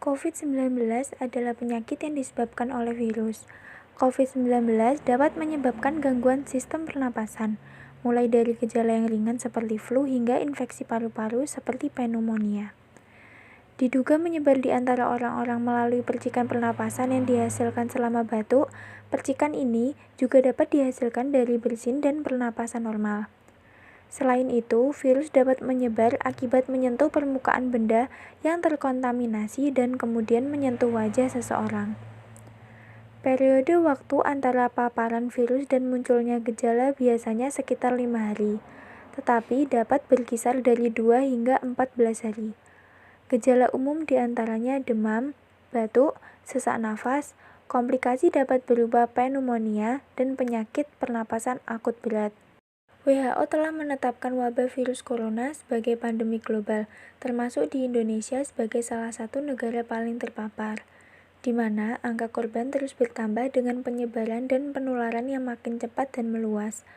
COVID-19 adalah penyakit yang disebabkan oleh virus. COVID-19 dapat menyebabkan gangguan sistem pernapasan, mulai dari gejala yang ringan seperti flu hingga infeksi paru-paru seperti pneumonia. Diduga menyebar di antara orang-orang melalui percikan pernapasan yang dihasilkan selama batuk. Percikan ini juga dapat dihasilkan dari bersin dan pernapasan normal. Selain itu, virus dapat menyebar akibat menyentuh permukaan benda yang terkontaminasi dan kemudian menyentuh wajah seseorang. Periode waktu antara paparan virus dan munculnya gejala biasanya sekitar 5 hari, tetapi dapat berkisar dari 2 hingga 14 hari. Gejala umum diantaranya demam, batuk, sesak nafas, komplikasi dapat berupa pneumonia, dan penyakit pernapasan akut berat. WHO telah menetapkan wabah virus corona sebagai pandemi global, termasuk di Indonesia sebagai salah satu negara paling terpapar, di mana angka korban terus bertambah dengan penyebaran dan penularan yang makin cepat dan meluas.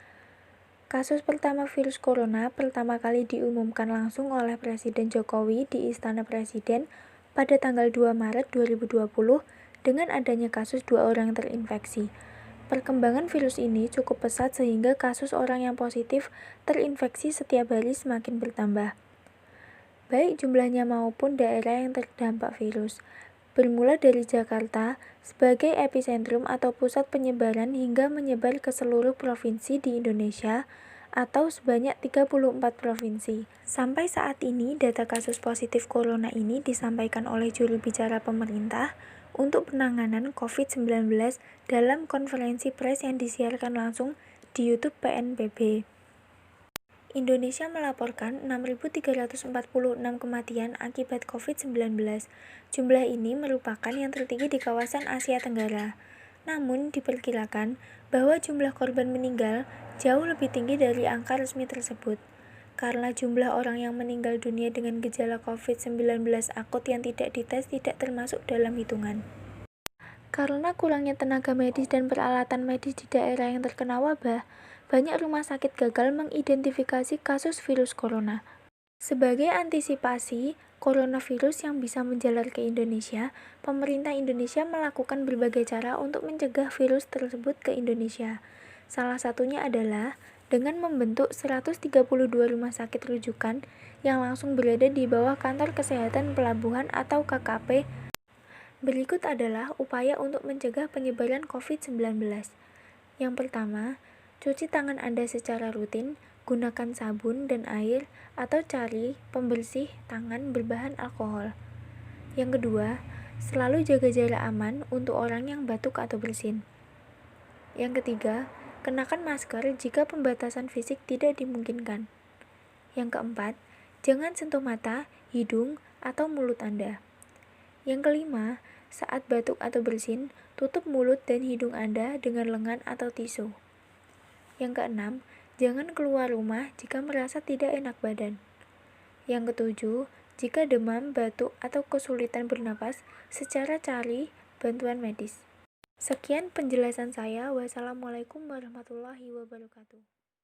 Kasus pertama virus corona pertama kali diumumkan langsung oleh Presiden Jokowi di Istana Presiden pada tanggal 2 Maret 2020 dengan adanya kasus 2 orang terinfeksi. Perkembangan virus ini cukup pesat sehingga kasus orang yang positif terinfeksi setiap hari semakin bertambah, baik jumlahnya maupun daerah yang terdampak virus. Bermula dari Jakarta sebagai epicentrum atau pusat penyebaran hingga menyebar ke seluruh provinsi di Indonesia atau sebanyak 34 provinsi. Sampai saat ini, data kasus positif corona ini disampaikan oleh juru bicara pemerintah untuk penanganan COVID-19 dalam konferensi pers yang disiarkan langsung di YouTube PNPB. Indonesia melaporkan 6.346 kematian akibat COVID-19. Jumlah ini merupakan yang tertinggi di kawasan Asia Tenggara. Namun, diperkirakan bahwa jumlah korban meninggal jauh lebih tinggi dari angka resmi tersebut. Karena jumlah orang yang meninggal dunia dengan gejala COVID-19 akut yang tidak dites tidak termasuk dalam hitungan. Karena kurangnya tenaga medis dan peralatan medis di daerah yang terkena wabah, banyak rumah sakit gagal mengidentifikasi kasus virus corona. Sebagai antisipasi coronavirus yang bisa menjalar ke Indonesia, pemerintah Indonesia melakukan berbagai cara untuk mencegah virus tersebut ke Indonesia. Salah satunya adalah dengan membentuk 132 rumah sakit rujukan yang langsung berada di bawah kantor kesehatan pelabuhan atau KKP. Berikut adalah upaya untuk mencegah penyebaran COVID-19. Yang pertama, cuci tangan Anda secara rutin, gunakan sabun dan air atau cari pembersih tangan berbahan alkohol. Yang kedua, selalu jaga jarak aman untuk orang yang batuk atau bersin. Yang ketiga, kenakan masker jika pembatasan fisik tidak dimungkinkan. Yang keempat, jangan sentuh mata, hidung, atau mulut Anda. Yang kelima, saat batuk atau bersin, tutup mulut dan hidung Anda dengan lengan atau tisu. Yang keenam, jangan keluar rumah jika merasa tidak enak badan. Yang ketujuh, jika demam, batuk, atau kesulitan bernapas, secara cari bantuan medis. Sekian penjelasan saya. Wassalamualaikum warahmatullahi wabarakatuh.